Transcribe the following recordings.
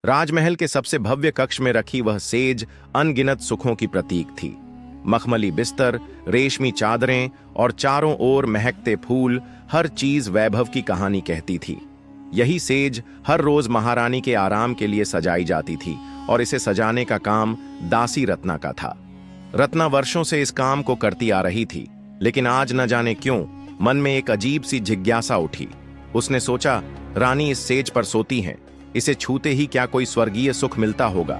राजमहल के सबसे भव्य कक्ष में रखी वह सेज अनगिनत सुखों की प्रतीक थी। मखमली बिस्तर, रेशमी चादरें और चारों ओर महकते फूल, हर चीज वैभव की कहानी कहती थी। यही सेज हर रोज महारानी के आराम के लिए सजाई जाती थी और इसे सजाने का काम दासी रत्ना का था। रत्ना वर्षों से इस काम को करती आ रही थी, लेकिन आज न जाने क्यों मन में एक अजीब सी जिज्ञासा उठी। उसने सोचा, रानी इस सेज पर सोती हैं, इसे छूते ही क्या कोई स्वर्गीय सुख मिलता होगा।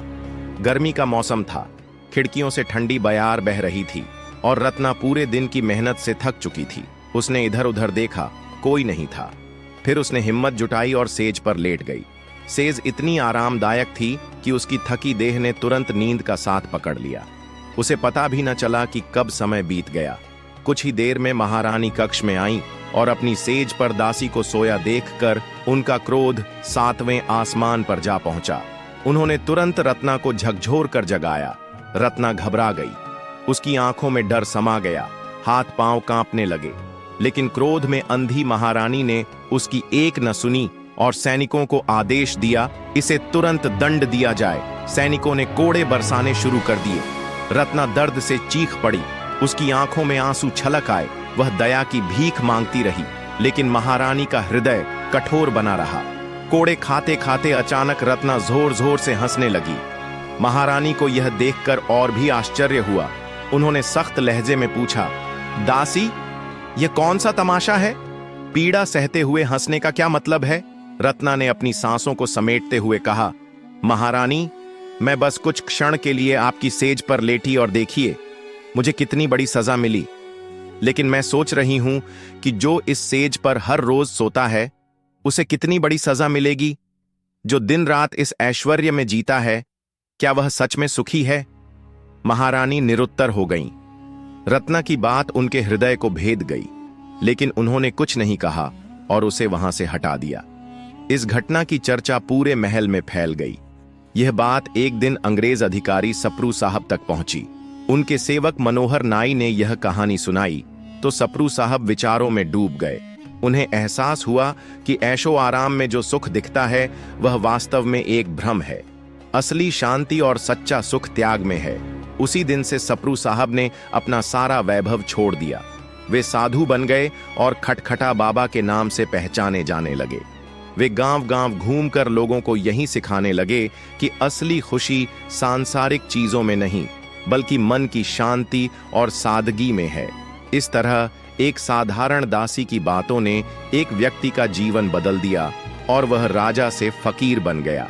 गर्मी का मौसम था, खिड़कियों से ठंडी बयार बह रही थी और रत्ना पूरे दिन की मेहनत से थक चुकी थी। उसने इधर उधर देखा, कोई नहीं था। फिर उसने हिम्मत जुटाई और सेज पर लेट गई। सेज इतनी आरामदायक थी कि उसकी थकी देह ने तुरंत नींद का साथ पकड़ लिया। उसे पता भी न चला कि कब समय बीत गया। कुछ ही देर में महारानी कक्ष में आई और अपनी सेज पर दासी को सोया देखकर उनका क्रोध 7वें आसमान पर जा पहुंचा। उन्होंने तुरंत रत्ना को झकझोर कर जगाया। रत्ना घबरा गई, उसकी आंखों में डर समा गया, हाथ पांव कांपने लगे। लेकिन क्रोध में अंधी महारानी ने उसकी एक न सुनी और सैनिकों को आदेश दिया, इसे तुरंत दंड दिया जाए। सैनिकों ने कोड़े बरसाने शुरू कर दिए। रत्ना दर्द से चीख पड़ी, उसकी आंखों में आंसू छलक आए। वह दया की भीख मांगती रही, लेकिन महारानी का हृदय कठोर बना रहा। कोड़े खाते खाते अचानक रत्ना जोर जोर से हंसने लगी। महारानी को यह देखकर और भी आश्चर्य हुआ। उन्होंने सख्त लहजे में पूछा, दासी, यह कौन सा तमाशा है? पीड़ा सहते हुए हंसने का क्या मतलब है? रत्ना ने अपनी सांसों को समेटते हुए कहा, महारानी, मैं बस कुछ क्षण के लिए आपकी सेज पर लेटी और देखिए, मुझे कितनी बड़ी सजा मिली। लेकिन मैं सोच रही हूं कि जो इस सेज पर हर रोज सोता है, उसे कितनी बड़ी सजा मिलेगी। जो दिन रात इस ऐश्वर्य में जीता है, क्या वह सच में सुखी है? महारानी निरुत्तर हो गईं। रत्ना की बात उनके हृदय को भेद गई, लेकिन उन्होंने कुछ नहीं कहा और उसे वहां से हटा दिया। इस घटना की चर्चा पूरे महल में फैल गई। यह बात एक दिन अंग्रेज अधिकारी सप्रू साहब तक पहुंची। उनके सेवक मनोहर नाई ने यह कहानी सुनाई तो सप्रू साहब विचारों में डूब गए। उन्हें एहसास हुआ कि ऐशो आराम में जो सुख दिखता है वह वास्तव में एक भ्रम है। असली शांति और सच्चा सुख त्याग में है। उसी दिन से सप्रू साहब ने अपना सारा वैभव छोड़ दिया। वे साधु बन गए और खटखटा बाबा के नाम से पहचाने जाने लगे। वे गांव गांव घूमकर लोगों को यही सिखाने लगे कि असली खुशी सांसारिक चीजों में नहीं, बल्कि मन की शांति और सादगी में है। इस तरह एक साधारण दासी की बातों ने एक व्यक्ति का जीवन बदल दिया और वह राजा से फकीर बन गया।